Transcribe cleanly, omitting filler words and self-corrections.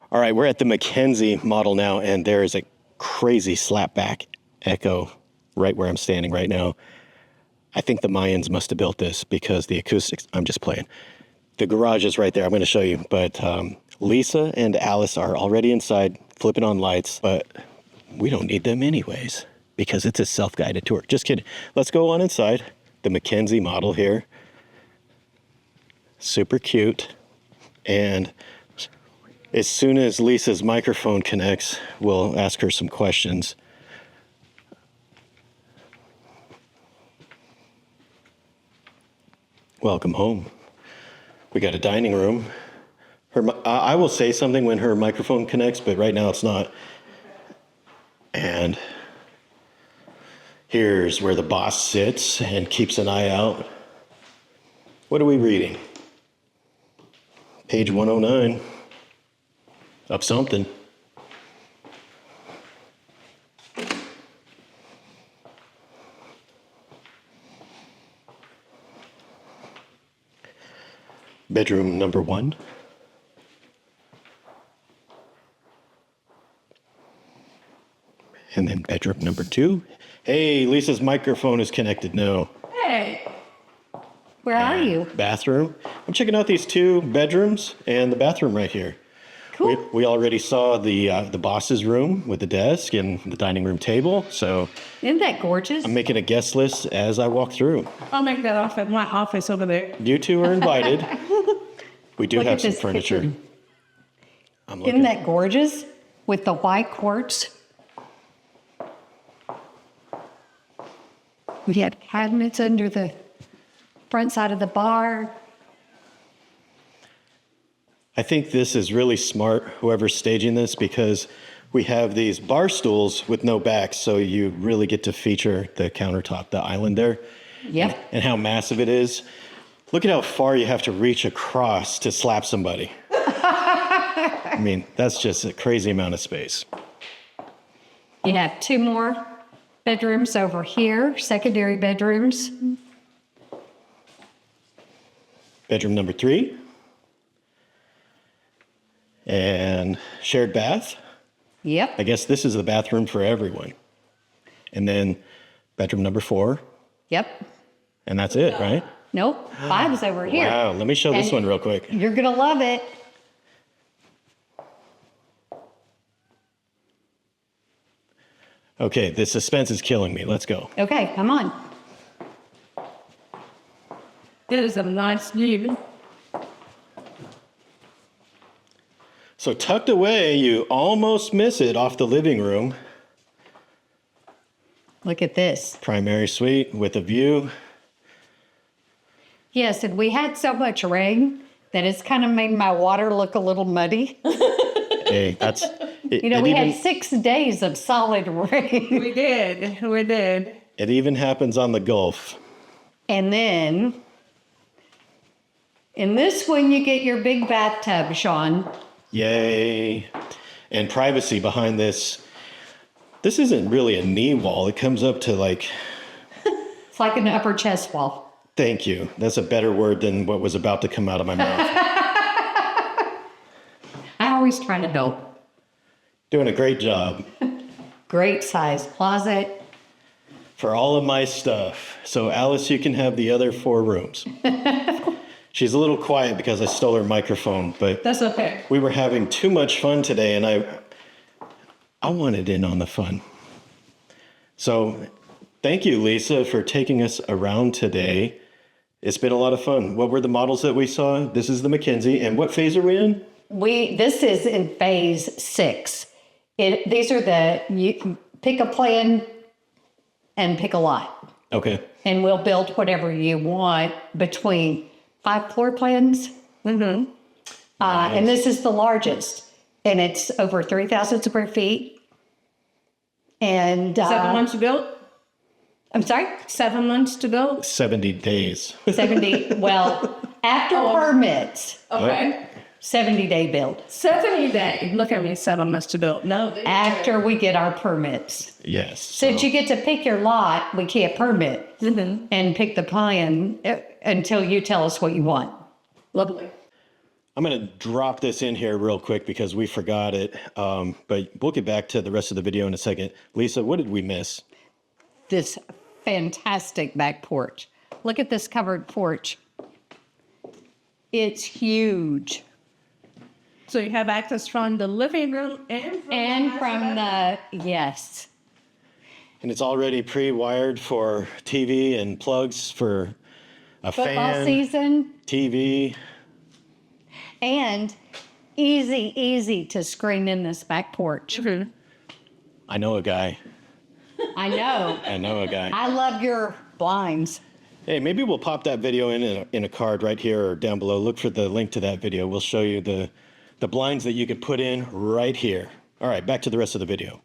All right, we're at the McKenzie model now, and there is a crazy slapback echo right where I'm standing right now. I think the Mayans must have built this because the acoustics, I'm just playing. The garage is right there. I'm going to show you. But Lisa and Alice are already inside flipping on lights, but we don't need them anyways because it's a self-guided tour. Just kidding. Let's go on inside. The McKenzie model here. Super cute. And as soon as Lisa's microphone connects, we'll ask her some questions. Welcome home. We got a dining room. I will say something when her microphone connects, but right now it's not. And here's where the boss sits and keeps an eye out. What are we reading? Page 109. Up something. Bedroom number 1. And then bedroom number 2. Hey, Lisa's microphone is connected now. Hey, where are you? Bathroom. I'm checking out these 2 bedrooms and the bathroom right here. Cool. We already saw the boss's room with the desk and the dining room table. So Isn't that gorgeous? I'm making a guest list as I walk through. I'll make that off at my office over there. You 2 are invited. We do Look have at some this furniture. kitchen. I'm Isn't looking. that gorgeous? With the white quartz. We had cabinets under the front side of the bar. I think this is really smart, whoever's staging this, because we have these bar stools with no backs, so you really get to feature the countertop, the island there, Yep. and how massive it is. Look at how far you have to reach across to slap somebody. I mean, that's just a crazy amount of space. You have 2 more bedrooms over here, secondary bedrooms. Bedroom number 3. And shared bath. Yep. I guess this is the bathroom for everyone. And then bedroom number 4. Yep. And that's it, right? Nope. 5 is over here. Wow, let me show this And one real quick. You're going to love it. Okay, the suspense is killing me. Let's go. Okay, come on. It is a nice view. So tucked away, you almost miss it off the living room. Look at this. Primary suite with a view. Yes, and we had so much rain that it's kind of made my water look a little muddy. Hey, that's... You know, we had 6 days of solid rain. We did. We did. It even happens on the Gulf. And then, in this one, you get your big bathtub, Sean. Yay. And privacy behind this. This isn't really a knee wall. It comes up to like... It's like an upper chest wall. Thank you. That's a better word than what was about to come out of my mouth. I always try to help. Doing a great job. Great size closet. For all of my stuff. So Alice, you can have the other 4 rooms. She's a little quiet because I stole her microphone, but That's okay. we were having too much fun today, and I wanted in on the fun. So thank you, Lisa, for taking us around today. It's been a lot of fun. What were the models that we saw? This is the McKenzie, and what phase are we in? This is in phase 6. These are you can pick a plan and pick a lot. Okay. And we'll build whatever you want between 5 floor plans. Mm-hmm. And this is the largest. And it's over 3,000 square feet. And 7 months to build? I'm sorry? 7 months to go? 70 days. 70, well, after permits, Okay. 70-day build. 70 days. Look at me, 7 months to build. No. After we get our permits. Yes. Since you get to pick your lot, we can't permit Mm-hmm. and pick the plan until you tell us what you want. Lovely. I'm going to drop this in here real quick because we forgot it. But we'll get back to the rest of the video in a second. Lisa, what did we miss? This fantastic back porch. Look at this covered porch. It's huge. So you have access from the living room and From the, yes. And it's already pre-wired for TV and plugs for a Football fan, season, TV. and easy to screen in this back porch. I know a guy. I know. I know a guy. I love your blinds. Hey, maybe we'll pop that video in a card right here or down below. Look for the link to that video. We'll show you the blinds that you could put in right here. All right, back to the rest of the video.